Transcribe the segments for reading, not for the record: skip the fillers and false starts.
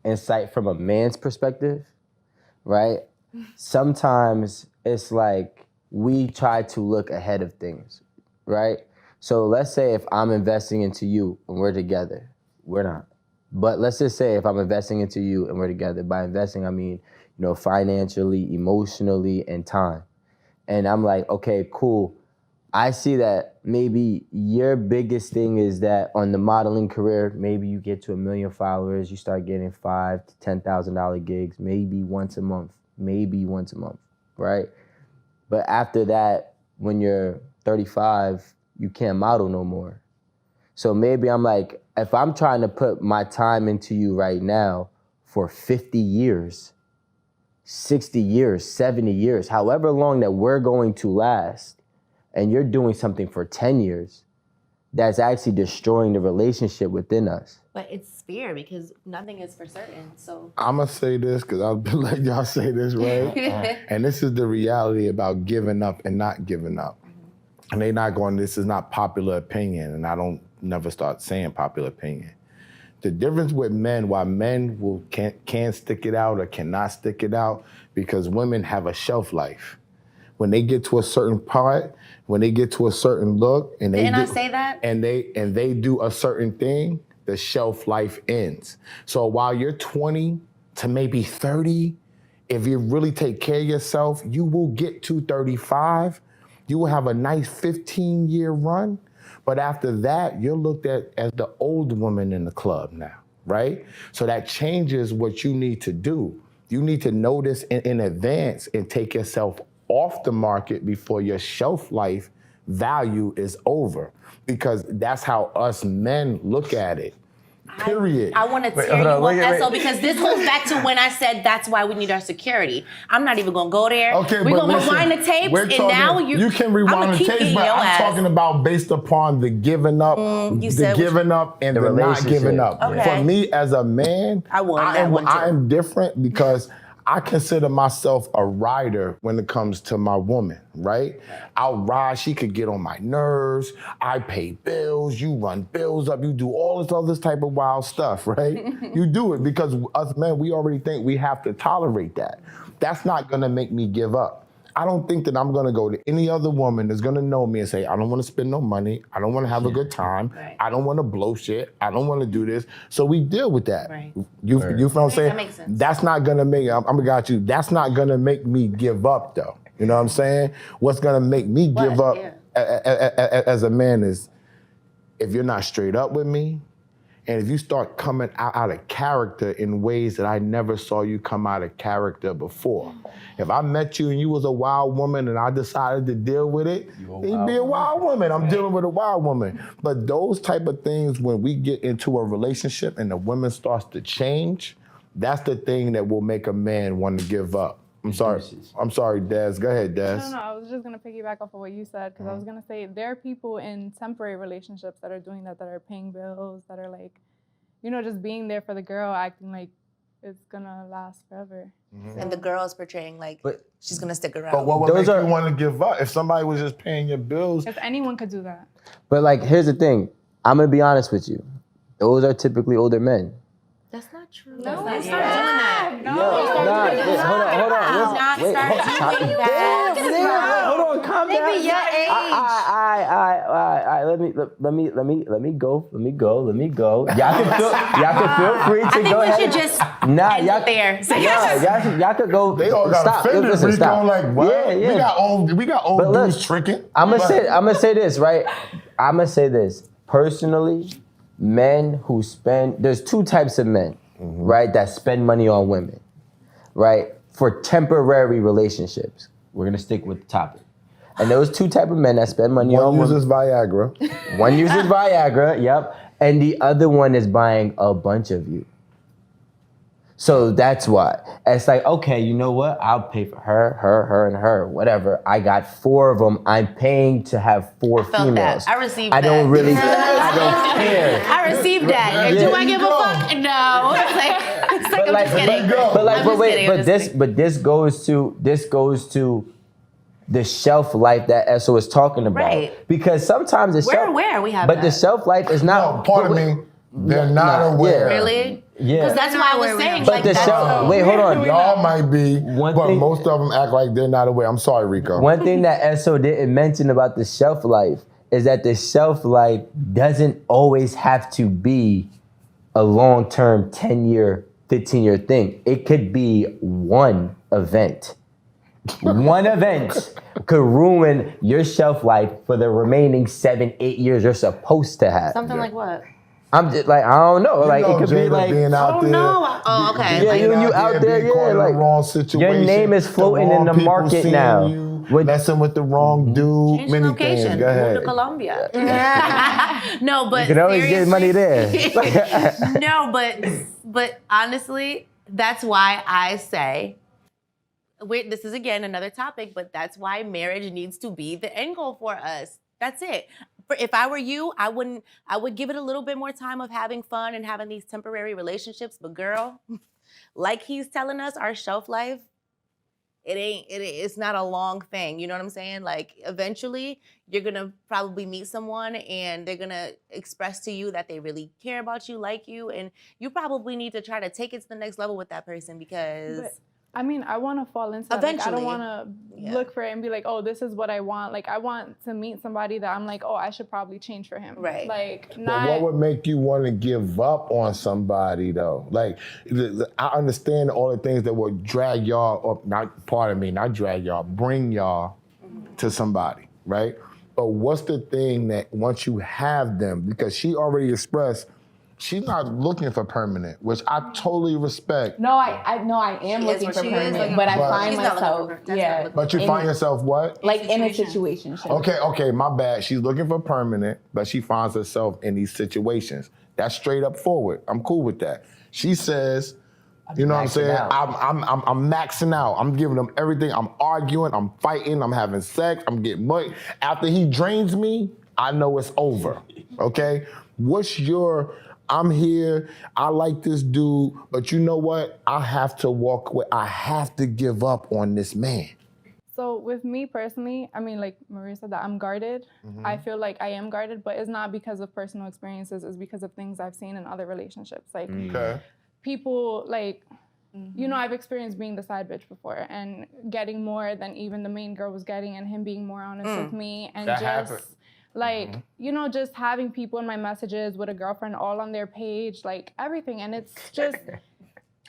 insight from a man's perspective, right? Sometimes it's like we try to look ahead of things, right? So let's say if I'm investing into you and we're together, we're not. But let's just say if I'm investing into you and we're together, by investing I mean, financially, emotionally, and time. And I'm like, okay, cool. I see that maybe your biggest thing is that on the modeling career, maybe you get to 1 million followers, you start getting $5,000 to $10,000 gigs, maybe once a month, right? But after that, when you're 35, you can't model no more. So maybe I'm like, if I'm trying to put my time into you right now for 50 years, 60 years, 70 years, however long that we're going to last, and you're doing something for 10 years, that's actually destroying the relationship within us. But it's fear because nothing is for certain, so. I'm gonna say this because I've been letting y'all say this, right? And this is the reality about giving up and not giving up. And they not going, this is not popular opinion, and I don't never start saying popular opinion. The difference with men, why men can't stick it out or cannot stick it out, because women have a shelf life. When they get to a certain part, when they get to a certain look, and they say that? And they do a certain thing, the shelf life ends. So while you're 20 to maybe 30, if you really take care of yourself, you will get to 35. You will have a nice 15-year run. But after that, you're looked at as the old woman in the club now, right? So that changes what you need to do. You need to know this in advance and take yourself off the market before your shelf life value is over. Because that's how us men look at it. Period. I want to tear you up, Esso, because this goes back to when I said that's why we need our security. I'm not even going to go there. Okay, we're going to rewind the tapes, and now you can rewind the tapes, but I'm talking about based upon the giving up, and the not giving up. Okay. For me as a man, I'm different because I consider myself a rider when it comes to my woman, right? I'll ride, she could get on my nerves, I pay bills, you run bills up, you do all this other type of wild stuff, right? You do it because us men, we already think we have to tolerate that. That's not gonna make me give up. I don't think that I'm gonna go to any other woman that's gonna know me and say, I don't wanna spend no money, I don't wanna have a good time, I don't wanna blow shit, I don't wanna do this. So we deal with that. Right. You feel what I'm saying? That makes sense. That's not gonna make, that's not gonna make me give up though. You know what I'm saying? What's gonna make me give up as a man is if you're not straight up with me, and if you start coming out of character in ways that I never saw you come out of character before. If I met you and you was a wild woman and I decided to deal with it, you'd be a wild woman. I'm dealing with a wild woman. But those type of things, when we get into a relationship and the woman starts to change, that's the thing that will make a man want to give up. I'm sorry, Des. Go ahead, Des. No, I was just going to piggyback off of what you said, because I was going to say there are people in temporary relationships that are doing that are paying bills, that are like, just being there for the girl, acting like it's going to last forever. Mm-hmm. And the girl's portraying like she's going to stick around. But what would make you want to give up? If somebody was just paying your bills. If anyone could do that. But like, here's the thing. I'm going to be honest with you. Those are typically older men. That's not true. No, start doing that. No, hold on, calm down. Maybe your age. Let me go. Y'all can feel free to go ahead. I think we should just end it there. Y'all could go. They all got offended. Stop. Like, what? Yeah. We got old dudes tricking. I'm gonna say this, right? I'm gonna say this. Personally, men who there's two types of men, right, that spend money on women, right, for temporary relationships. We're gonna stick with the topic. And those two type of men that spend money on women. One uses Viagra. One uses Viagra, yep. And the other one is buying a bunch of you. So that's why. It's like, okay, you know what? I'll pay for her, and her, whatever. I got 4 of them. I'm paying to have 4 females. I received I that. don't really, I don't care. I received that. Do I give a fuck? No. I'm just kidding. But this goes to the shelf life that Esso is talking about. Right. Because sometimes we're aware we have but the shelf life is not. No, pardon me. They're not aware. Really? Yeah. Because that's why I was saying, But like, the that's shelf, wait, hold on. Y'all might be, One but thing- most of them act like they're not aware. I'm sorry, Rico. One thing that Esso didn't mention about the shelf life is that the shelf life doesn't always have to be a long-term 10-year, 15-year thing. It could be one event. One event could ruin your shelf life for the remaining 7, 8 years you're supposed to have. something like what? I'm just like, I don't know. Like, it could be Jada like, being out there, Oh, okay. Yeah, Like, you out there, being caught in like, the wrong situation. your name is floating the in wrong the people market seeing now. You, With- messing with the wrong dude. change Many location. things. Go Move ahead. to Colombia. No, but you can always get money seriously- there. No, but honestly, that's why I say this is again another topic, but that's why marriage needs to be the end goal for us. That's it. If I were you, I would give it a little bit more time of having fun and having these temporary relationships. But girl, like he's telling us, our shelf life, it's not a long thing. You know what I'm saying? Like, eventually you're gonna probably meet someone and they're gonna express to you that they really care about you, like you, and you probably need to try to take it to the next level with that person because But, I mean, I want to fall into that. Like, I Eventually. don't want to look for it and be like, oh, this is what I want. Like, I want to meet somebody that I'm like, oh, I should probably change for him. Right. Like, But not. what would make you want to give up on somebody though? Like, I understand all the things that would drag y'all up, not drag y'all, bring y'all to somebody, right? But what's the thing that once you have them, because she already expressed, she's not looking for permanent, which I totally respect. No, I am looking for permanent, but I find She's not looking myself, for that's not looking But you find yourself what? like in a situation. Okay, my bad. She's looking for permanent, but she finds herself in these situations. That's straight up forward. I'm cool with that. She says, you know what I'm saying? I'm maxing out. I'm giving him everything. I'm arguing. I'm fighting. I'm having sex. I'm getting money. After he drains me, I know it's over. Okay? What's your? I'm here. I like this dude, but you know what? I have to walk away. I have to give up on this man. So with me personally, I mean, like Maria said that I'm guarded. I feel like I am guarded, but it's not because of personal experiences. It's because of things I've seen in other relationships. Like people, like, you know, I've experienced being the side bitch before and getting more than even the main girl was getting, and him being more honest with me, and That just happened. like, you know, just having people in my messages with a girlfriend all on their page, like everything, and it's just.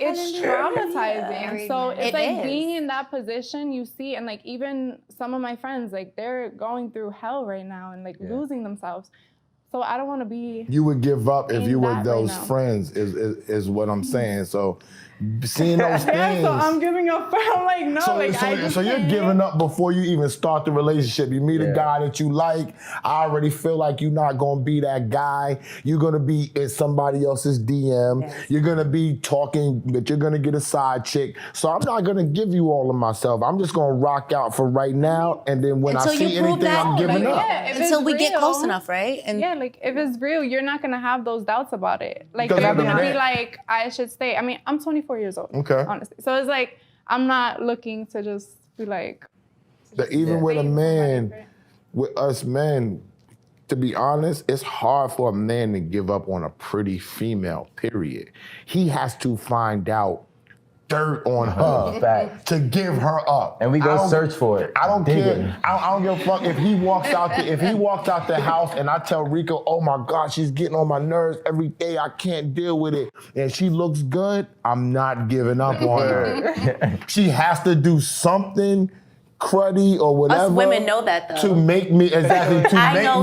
It's traumatizing. So it's It like is. being in that position, you see, and like even some of my friends, like they're going through hell right now and like losing themselves. So I don't want to be. You would give up if in you were that right those now. friends, is what I'm saying. So seeing those things. Yeah, so I'm giving up. I'm like, no, So you're giving up before you even start the relationship. You meet a guy that you like. I already feel like you're not gonna be that guy. You're gonna be in somebody else's DM. Yes. You're gonna be talking, but you're gonna get a side chick. So I'm not gonna give you all of myself. I'm just gonna rock out for right now, and then when Until I you see prove anything, that, I'm giving like, up. yeah, if until it's we get close real, enough, right? And Yeah, like if it's real, you're not gonna have those doubts about it. Like Because you're I'm the gonna be man. like, I should stay. I mean, I'm 24 years old. Okay. Honestly, so it's like I'm not looking to just be like. That even with a Dating man, somebody, right? with us men, to be honest, it's hard for a man to give up on a pretty female, period. He has to find out dirt on her Facts. to give her up. And we go I don't- search for it. I don't Digging. care. I don't give a fuck if he walks out the house and I tell Rico, oh my God, she's getting on my nerves every day. I can't deal with it. And she looks good. I'm not giving up on her. She has to do something cruddy or whatever. us women know that though. To make me I know-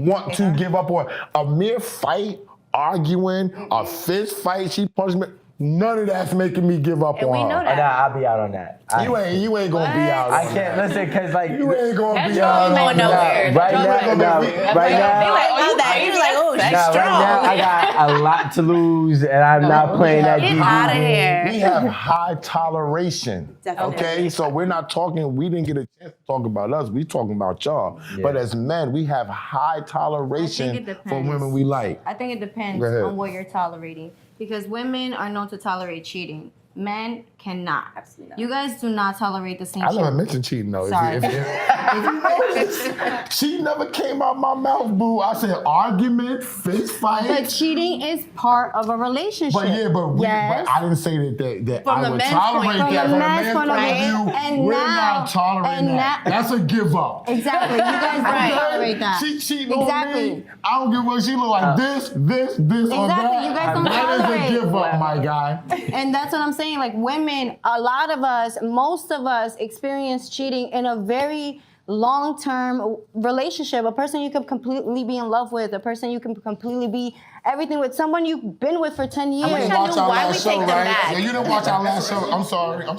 want to give up on a mere fight, arguing, a fist fight. She punched me. None of that's making me give up And on we her. know Oh, that. nah, I'll be out on that. You ain't gonna be out. I on can't that. listen, cause like You ain't gonna That be joint out. ain't on going that. nowhere. right Y'all now, ain't gonna nah, be- right They now, like, oh, that. You're like, oh, she's nah, strong. right now I got a lot to lose, and I'm not playing that Get deep. out of here. We have high toleration. Definitely. Okay, so we're not talking. We didn't get a chance to talk about us. We talking about y'all. Yeah. But as men, we have high toleration I think it for depends. women we like. I think it depends Go ahead. on what you're tolerating. Because women are known to tolerate cheating. Men cannot. Absolutely not. You guys do not tolerate the same I shit. never mentioned cheating though. Sorry. If you notice, she never came out my mouth, boo. I said argument, fist fight. But cheating is part of a relationship. But I didn't say that From I the would men's tolerate point- that. From From the a man's man's point of point of view, view, and we're now- not tolerating and that. now- That's a give up. Exactly. You guys don't tolerate that. She cheating Exactly. on me. I don't give a what she look like this, or Exactly. that. You guys don't That tolerate. is a give up, my guy. And that's what I'm saying. Like women, a lot of us, most of us experience cheating in a very long-term relationship. A person you can completely be in love with, a person you can completely be everything with, someone you've been with for 10 years. wish I knew why we take them back. Yeah, you didn't watch our last show. I'm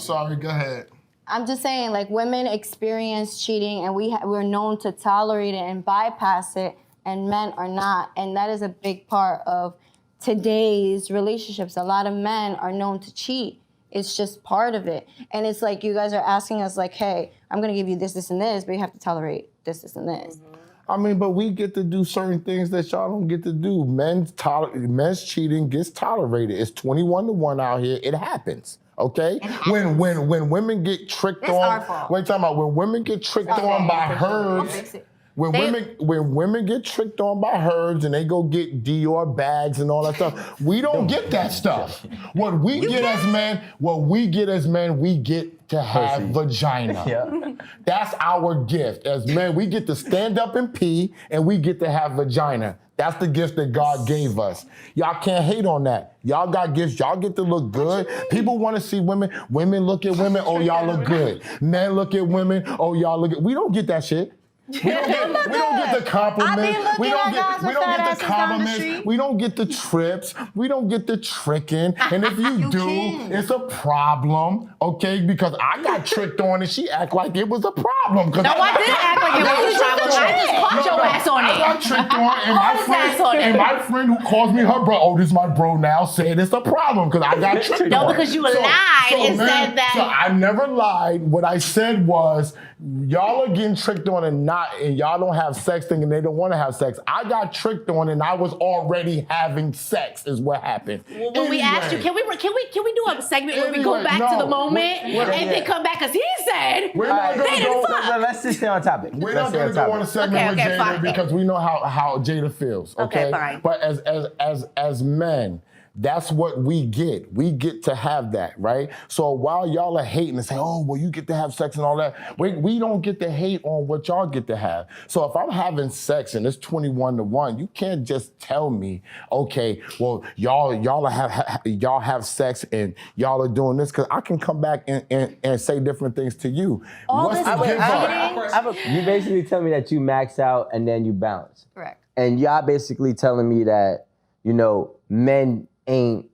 sorry. Go ahead. I'm just saying, like, women experience cheating and we're known to tolerate it and bypass it, and men are not. And that is a big part of today's relationships. A lot of men are known to cheat. It's just part of it. And it's like you guys are asking us, like, hey, I'm going to give you this, this, and this, but you have to tolerate this, this, and this. I mean, but we get to do certain things that y'all don't get to do. Men's cheating gets tolerated. It's 21-1 out here. It happens. Okay? When women get tricked It's on. our fault. Wait, talking about when women get tricked on by herds. Fix it. When women get tricked on by herds and they go get Dior bags and all that stuff, we don't get that stuff. What we get as men, we get to have vagina. Yeah. That's our gift. As men, we get to stand up and pee, and we get to have vagina. That's the gift that God gave us. Y'all can't hate on that. Y'all got gifts. Y'all get to look good. People want to see women. Women look at women. Oh, y'all look good. Men look at women. Oh, y'all look good. We don't get that shit. We don't get the compliments. We don't get the compliments. We don't get the trips. We don't get the tricking. And if you do, it's a problem, okay? Because I got tricked on and she act like it was a problem. No, I didn't act like it was a problem. I just caught your ass on I it. got tricked on and my friend who calls me her bro, oh, this is my bro now, said it's a problem because I got tricked on. No, because you lied and said that. So I never lied. What I said was, y'all are getting tricked on and y'all don't have sex thinking they don't want to have sex. I got tricked on and I was already having sex is what happened. Well, when we asked you, can we do a segment where we go back to the moment and then come back because he said We're not they didn't fuck. Let's just stay on topic. We're not going to go on a segment with Jada fine. because we know how Jada feels. Okay, fine. But as men, that's what we get. We get to have that, right? So while y'all are hating and saying, oh, well, you get to have sex and all that, we don't get to hate on what y'all get to have. So if I'm having sex and it's 21-1, you can't just tell me, okay, well, y'all have sex and y'all are doing this, because I can come back and say different things to you. What's the give up? You basically tell me that you max out and then you bounce. Correct. And y'all basically telling me that, men ain't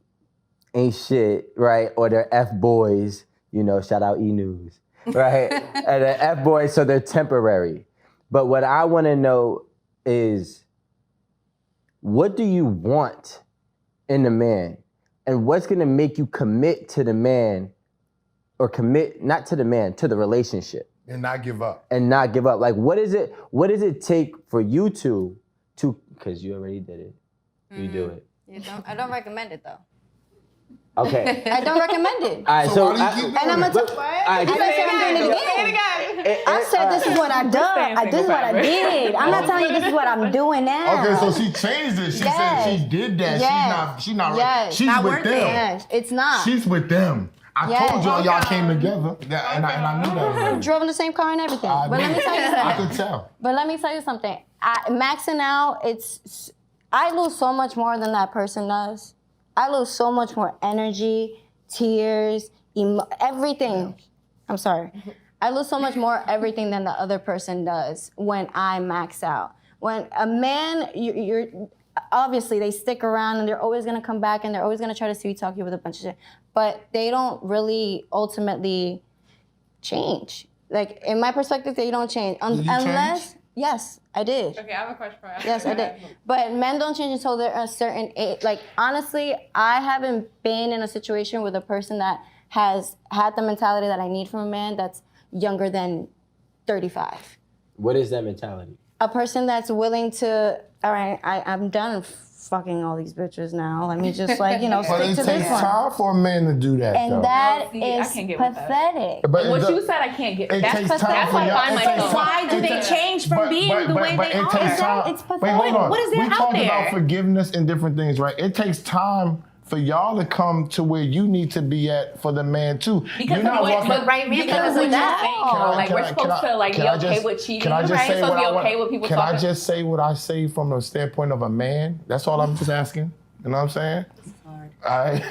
shit, right? Or they're F-boys, shout out E-News, right? And they're F-boys, so they're temporary. But what I want to know is, what do you want in a man? And what's going to make you commit to the man, or commit, not to the man, to the relationship? And not give up. And not give up. Like, what does it take for you to, because you already did it, you do it. I don't recommend it though. Okay. I don't recommend it. All right, So why do you keep And I'm gonna All right, I didn't say I'm doing it again. I said this is what I done. This is what I did. I'm not telling you this is what I'm doing now. Okay, so she changed it. She said she did that. Yes. She's not Yes. she's Not with worth them. it. Yes, it's not. She's with them. I Yes. told y'all came together. And I knew that already. Drove in the same car and everything. I But let knew. me tell you I something. could tell. But let me tell you something. Maxing out, I lose so much more than that person does. I lose so much more energy, tears, everything. I'm sorry. I lose so much more everything than the other person does when I max out. When a man, you're obviously they stick around and they're always gonna come back and they're always gonna try to sweet talk you with a bunch of shit, but they don't really ultimately change. Like in my perspective, they don't change unless. Yes, I did. Okay, I have a question for you. Yes, I did. But men don't change until they're a certain age. Like, honestly, I haven't been in a situation with a person that has had the mentality that I need from a man that's younger than 35. What is that mentality? a person that's willing to, all right, I'm done fucking all these bitches now. Let me just like, you know, But stick it to takes this one. time for a man to do that, And though. that See, I is can't get with that. pathetic. But What it you does- said, I can't get. It That's takes pathetic. time for That's y'all. why I It find takes myself. time. Why do they change from being the way they it are? takes time. It's pathetic. Wait, hold on. What is there we out talked there? about forgiveness and different things, right? It takes time for y'all to come to where you need to be at for the man too. Because You're not of what, walking- but right, because of that. Like we're supposed to like be okay with cheating, Can I just right? say So what be I okay want? with people Can I talking. just say what I say from the standpoint of a man? That's all I'm just asking. You know what I'm saying? All right.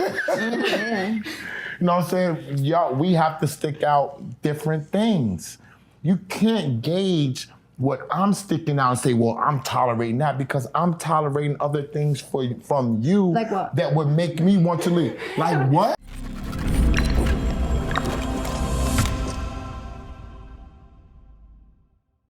You know what I'm saying? Y'all, we have to stick out different things. You can't gauge what I'm sticking out and say, well, I'm tolerating that because I'm tolerating other things from you Like what? that would make me want to leave. Like what?